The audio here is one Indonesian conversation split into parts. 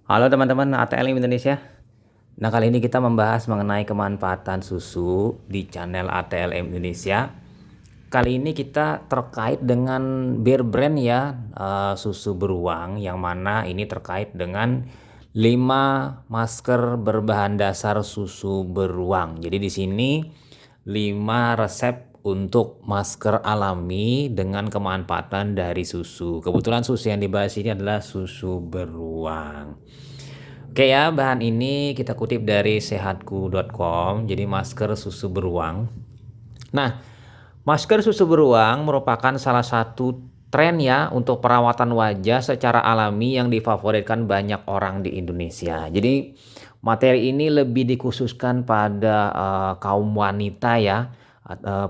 Halo teman-teman ATLM Indonesia. Nah, kali ini kita membahas mengenai kemanfaatan susu di channel ATLM Indonesia. Kali ini kita terkait dengan Bear Brand ya, susu beruang, yang mana ini terkait dengan 5 masker berbahan dasar susu beruang. Jadi di sini 5 resep untuk masker alami dengan kemanfaatan dari susu. Kebetulan susu yang dibahas ini adalah susu beruang. Oke ya, bahan ini kita kutip dari sehatku.com. Jadi masker susu beruang. Nah, masker susu beruang merupakan salah satu tren ya untuk perawatan wajah secara alami yang difavoritkan banyak orang di Indonesia. Jadi materi ini lebih dikhususkan pada kaum wanita ya,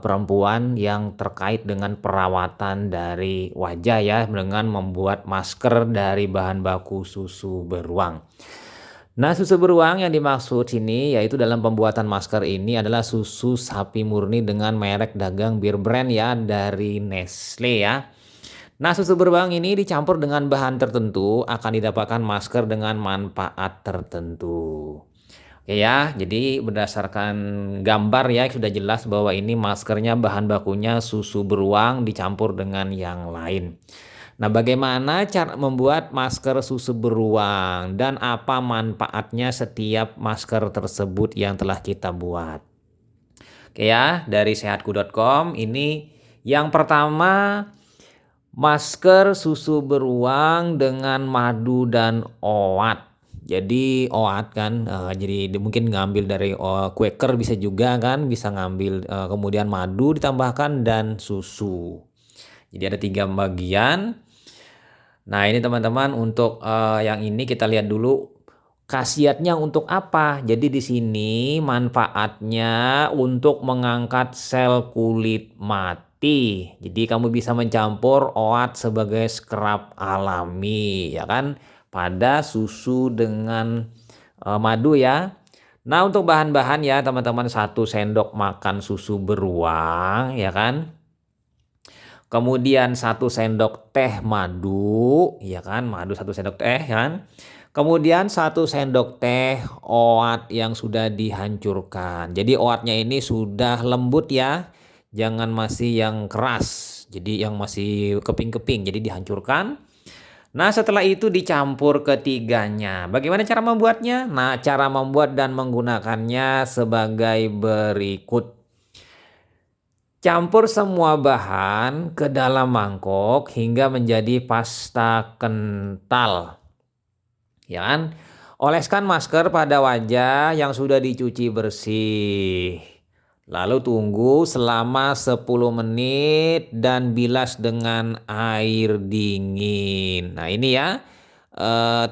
perempuan yang terkait dengan perawatan dari wajah ya, dengan membuat masker dari bahan baku susu beruang. Nah, susu beruang yang dimaksud sini yaitu dalam pembuatan masker ini adalah susu sapi murni dengan merek dagang Bir Brand ya dari Nestle ya. Nah, susu beruang ini dicampur dengan bahan tertentu akan didapatkan masker dengan manfaat tertentu. Oke ya, jadi berdasarkan gambar ya sudah jelas bahwa ini maskernya bahan bakunya susu beruang dicampur dengan yang lain. Nah, bagaimana cara membuat masker susu beruang dan apa manfaatnya setiap masker tersebut yang telah kita buat? Oke ya, dari sehatku.com ini yang pertama masker susu beruang dengan madu dan OAT. Jadi OAT kan, jadi mungkin ngambil dari Quaker bisa juga kan, bisa ngambil kemudian madu ditambahkan dan susu. Jadi ada 3 bagian. Nah, ini teman-teman untuk yang ini kita lihat dulu khasiatnya untuk apa. Jadi di sini manfaatnya untuk mengangkat sel kulit mati. Jadi kamu bisa mencampur OAT sebagai scrub alami ya kan pada susu dengan madu ya. Nah, untuk bahan-bahan ya teman-teman 1 sendok makan susu beruang ya kan. Kemudian 1 sendok teh madu, ya kan, madu 1 sendok teh kan. Kemudian 1 sendok teh OAT yang sudah dihancurkan. Jadi OAT-nya ini sudah lembut ya, jangan masih yang keras. Jadi yang masih keping-keping, jadi dihancurkan. Nah, setelah itu dicampur ketiganya. Bagaimana cara membuatnya? Nah, cara membuat dan menggunakannya sebagai berikut. Campur semua bahan ke dalam mangkok hingga menjadi pasta kental. Ya kan? Oleskan masker pada wajah yang sudah dicuci bersih. Lalu tunggu selama 10 menit dan bilas dengan air dingin. Nah, ini ya.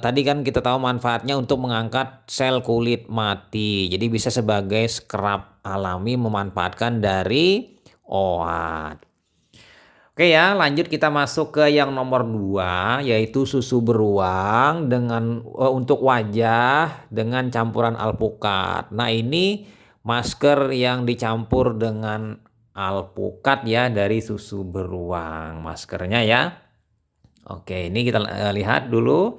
Tadi kan kita tahu manfaatnya untuk mengangkat sel kulit mati. Jadi bisa sebagai scrub alami memanfaatkan dari OAT. Oke ya, lanjut kita masuk ke yang nomor 2 yaitu susu beruang dengan untuk wajah dengan campuran alpukat. Nah, ini masker yang dicampur dengan alpukat ya dari susu beruang maskernya ya. Oke, ini kita lihat dulu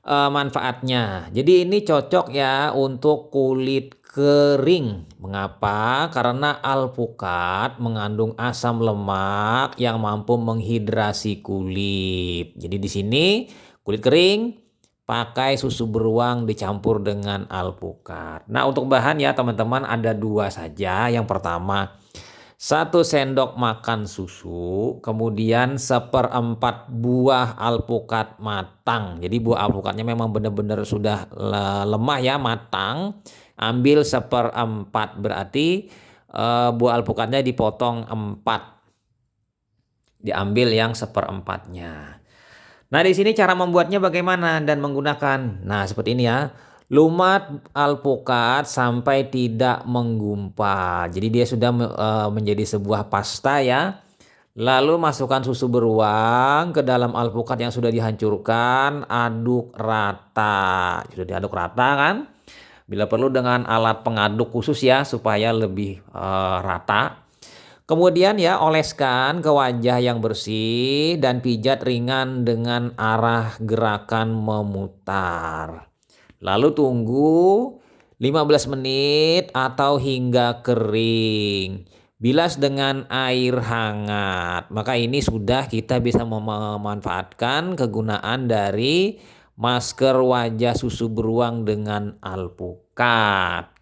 manfaatnya. Jadi ini cocok ya untuk kulit kering. Mengapa? Karena alpukat mengandung asam lemak yang mampu menghidrasi kulit. Jadi di sini kulit kering pakai susu beruang dicampur dengan alpukat. Nah, untuk bahan ya teman-teman ada 2 saja. Yang pertama 1 sendok makan susu, kemudian 1/4 buah alpukat matang. Jadi buah alpukatnya memang benar-benar sudah lemah ya, matang. Ambil 1/4 berarti buah alpukatnya dipotong 4. Diambil yang 1/4-nya. Nah, di sini cara membuatnya bagaimana dan menggunakan. Nah, seperti ini ya. Lumat alpukat sampai tidak menggumpal. Jadi dia sudah menjadi sebuah pasta ya. Lalu masukkan susu beruang ke dalam alpukat yang sudah dihancurkan, aduk rata. Sudah diaduk rata kan? Bila perlu dengan alat pengaduk khusus ya supaya lebih rata. Kemudian ya oleskan ke wajah yang bersih dan pijat ringan dengan arah gerakan memutar. Lalu tunggu 15 menit atau hingga kering. Bilas dengan air hangat. Maka ini sudah kita bisa memanfaatkan kegunaan dari masker wajah susu beruang dengan alpukat.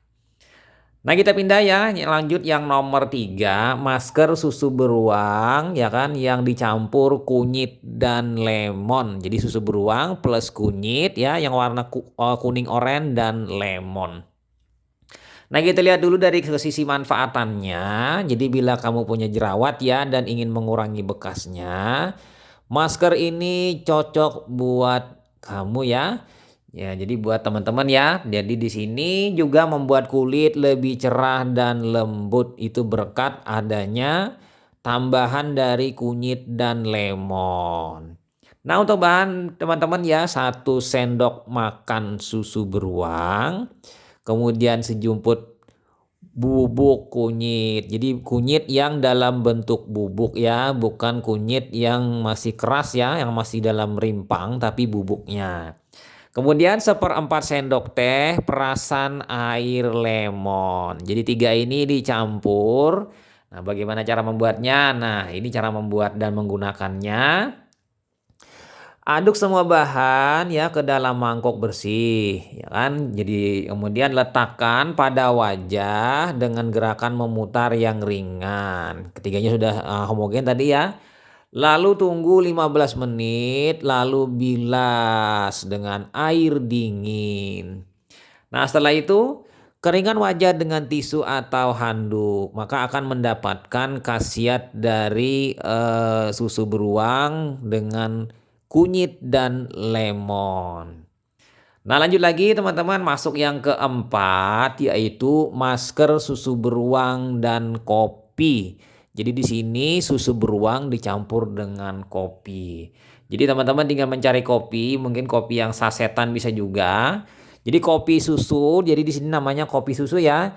Nah kita pindah ya, lanjut yang nomor 3, masker susu beruang ya kan yang dicampur kunyit dan lemon. Jadi susu beruang plus kunyit ya yang warna kuning oranye dan lemon. Nah kita lihat dulu dari ke sisi manfaatannya. Jadi bila kamu punya jerawat ya dan ingin mengurangi bekasnya, masker ini cocok buat kamu ya. Ya, jadi buat teman-teman ya. Jadi di sini juga membuat kulit lebih cerah dan lembut itu berkat adanya tambahan dari kunyit dan lemon. Nah, untuk bahan teman-teman ya, 1 sendok makan susu beruang, kemudian sejumput bubuk kunyit. Jadi kunyit yang dalam bentuk bubuk ya, bukan kunyit yang masih keras ya, yang masih dalam rimpang tapi bubuknya. Kemudian 1/4 sendok teh perasan air lemon. Jadi 3 ini dicampur. Nah, bagaimana cara membuatnya? Nah, ini cara membuat dan menggunakannya. Aduk semua bahan ya ke dalam mangkok bersih, ya kan? Jadi kemudian letakkan pada wajah dengan gerakan memutar yang ringan. Ketiganya sudah homogen tadi ya. Lalu tunggu 15 menit, lalu bilas dengan air dingin. Nah, setelah itu keringkan wajah dengan tisu atau handuk, maka akan mendapatkan khasiat dari susu beruang dengan kunyit dan lemon. Nah, lanjut lagi teman-teman, masuk yang keempat yaitu masker susu beruang dan kopi. Jadi di sini susu beruang dicampur dengan kopi. Jadi teman-teman tinggal mencari kopi, mungkin kopi yang sasetan bisa juga. Jadi kopi susu, jadi di sini namanya kopi susu ya.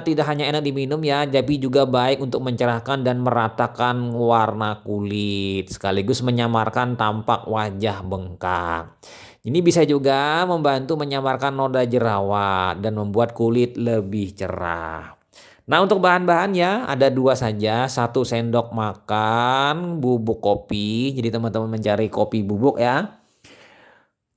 Tidak hanya enak diminum ya, tapi juga baik untuk mencerahkan dan meratakan warna kulit, sekaligus menyamarkan tampak wajah bengkak. Ini bisa juga membantu menyamarkan noda jerawat dan membuat kulit lebih cerah. Nah untuk bahan-bahannya ada 2 saja, 1 sendok makan bubuk kopi, jadi teman-teman mencari kopi bubuk ya.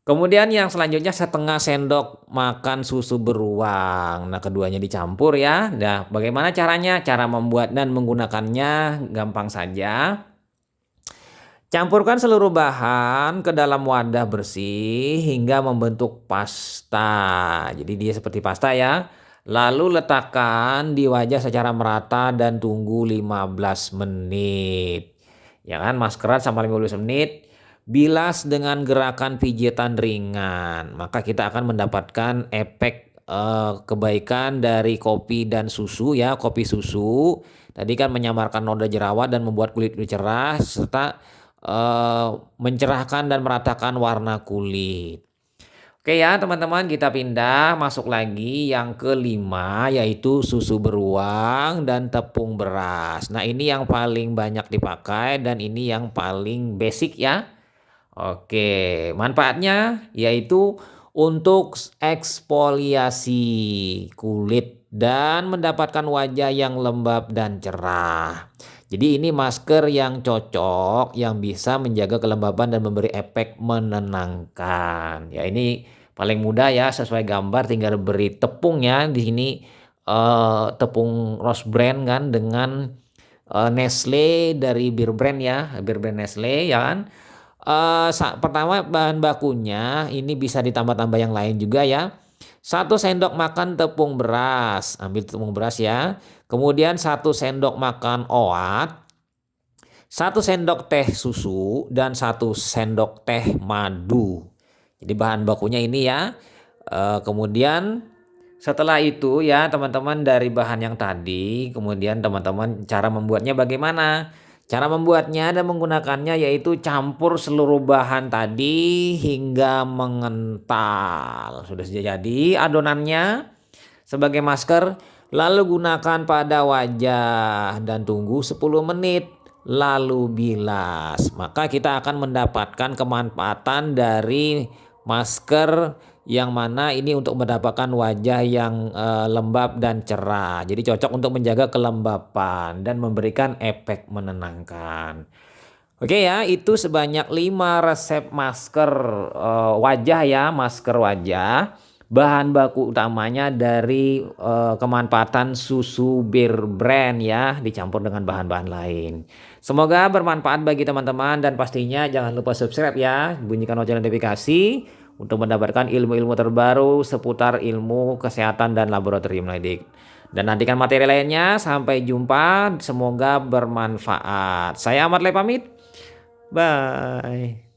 Kemudian yang selanjutnya 1/2 sendok makan susu beruang. Nah keduanya dicampur ya. Nah bagaimana caranya? Cara membuat dan menggunakannya gampang saja. Campurkan seluruh bahan ke dalam wadah bersih hingga membentuk pasta. Jadi dia seperti pasta ya. Lalu letakkan di wajah secara merata dan tunggu 15 menit. Ya kan, maskeran sampai 15 menit. Bilas dengan gerakan pijitan ringan. Maka kita akan mendapatkan efek kebaikan dari kopi dan susu ya. Kopi susu tadi kan menyamarkan noda jerawat dan membuat kulit lebih cerah serta mencerahkan dan meratakan warna kulit. Oke ya teman-teman, kita pindah masuk lagi yang kelima yaitu susu beruang dan tepung beras. Nah ini yang paling banyak dipakai dan ini yang paling basic ya. Oke, manfaatnya yaitu untuk eksfoliasi kulit dan mendapatkan wajah yang lembab dan cerah. Jadi ini masker yang cocok yang bisa menjaga kelembaban dan memberi efek menenangkan. Ya ini paling mudah ya, sesuai gambar tinggal beri tepung ya. Di sini tepung Rose Brand kan dengan Nestle dari Bir Brand ya, Bir Brand Nestle ya kan. Pertama bahan bakunya ini bisa ditambah-tambah yang lain juga ya. 1 sendok makan tepung beras, ambil tepung beras ya. Kemudian 1 sendok makan oat, 1 sendok teh susu dan 1 sendok teh madu. Jadi bahan bakunya ini ya. Kemudian setelah itu ya teman-teman dari bahan yang tadi, kemudian teman-teman cara membuatnya bagaimana? Cara membuatnya dan menggunakannya yaitu campur seluruh bahan tadi hingga mengental. Sudah jadi adonannya sebagai masker. Lalu gunakan pada wajah dan tunggu 10 menit. Lalu bilas. Maka kita akan mendapatkan kemanfaatan dari masker yang mana ini untuk mendapatkan wajah yang lembab dan cerah. Jadi cocok untuk menjaga kelembapan dan memberikan efek menenangkan. Oke ya, itu sebanyak 5 resep masker wajah ya, masker wajah. Bahan baku utamanya dari kemanfaatan susu Bear Brand ya, dicampur dengan bahan-bahan lain. Semoga bermanfaat bagi teman-teman dan pastinya jangan lupa subscribe ya, bunyikan lonceng notifikasi untuk mendapatkan ilmu-ilmu terbaru seputar ilmu kesehatan dan laboratorium medik. Dan nantikan materi lainnya, sampai jumpa, semoga bermanfaat. Saya Ahmad Le pamit. Bye.